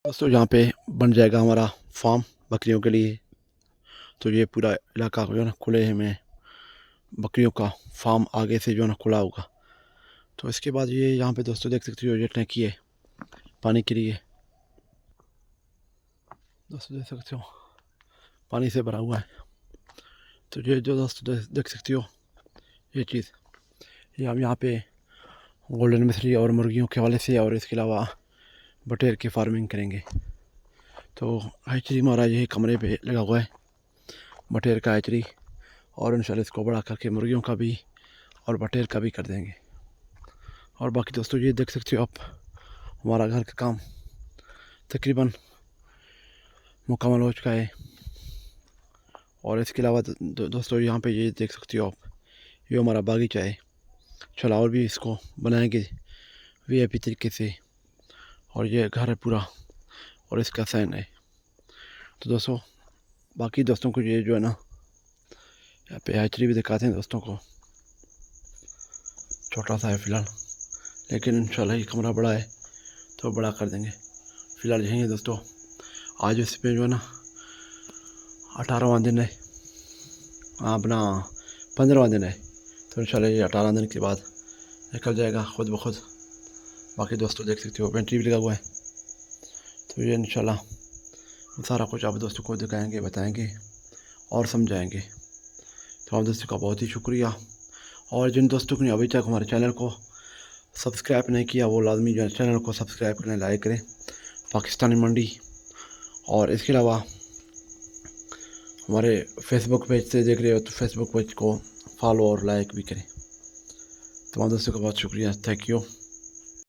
दोस्तों यहाँ पे बन जाएगा हमारा फार्म बकरियों के लिए। तो ये पूरा इलाका जो है ना खुले में बकरियों का फार्म आगे से जो है ना खुला होगा। तो इसके बाद ये यहाँ पे दोस्तों देख सकते हो ये टंकी है पानी के लिए। दोस्तों देख सकते हो पानी से भरा हुआ है। तो ये जो दोस्तों देख सकते हो ये चीज़ ये हम यहाँ पे गोल्डन मछली और मुर्गियों के हवाले से और इसके अलावा बटेर की फार्मिंग करेंगे। तो हैचरी हमारा यही कमरे पे लगा हुआ है बटेर का हैचरी, और इंशाल्लाह इसको बड़ा करके मुर्गियों का भी और बटेर का भी कर देंगे। और बाकी दोस्तों ये देख सकते हो आप हमारा घर का काम तकरीबन मुकम्मल हो चुका है। और इसके अलावा दोस्तों यहाँ पे ये देख सकते हो आप ये हमारा बागीचा है। चलो और भी इसको बनाएंगे वीआईपी तरीके से। और ये घर है पूरा और इसका सैन है। तो दोस्तों बाकी दोस्तों को ये जो है ना यहाँ पे हैचरी भी दिखाते हैं दोस्तों को। छोटा सा है फ़िलहाल, लेकिन इंशाल्लाह ये कमरा बड़ा है तो बड़ा कर देंगे। फ़िलहाल यही है दोस्तों। आज इस पे जो है ना 18वां दिन है, अपना 15वां दिन है। तो इंशाल्लाह ये 18 दिन के बाद निकल जाएगा खुद ब खुद। बाकी दोस्तों देख सकते हो पेंट्री भी लगा हुआ है। तो ये इंशाल्लाह सारा कुछ आप दोस्तों को दिखाएंगे, बताएंगे और समझाएंगे। तो आप दोस्तों का बहुत ही शुक्रिया। और जिन दोस्तों ने अभी तक हमारे चैनल को सब्सक्राइब नहीं किया वो लाजमी जो है चैनल को सब्सक्राइब करें, लाइक करें पाकिस्तानी मंडी। और इसके अलावा हमारे फेसबुक पेज से देख रहे हो तो फेसबुक पेज को फॉलो और लाइक भी करें। तमाम दोस्तों का बहुत शुक्रिया, थैंक यू।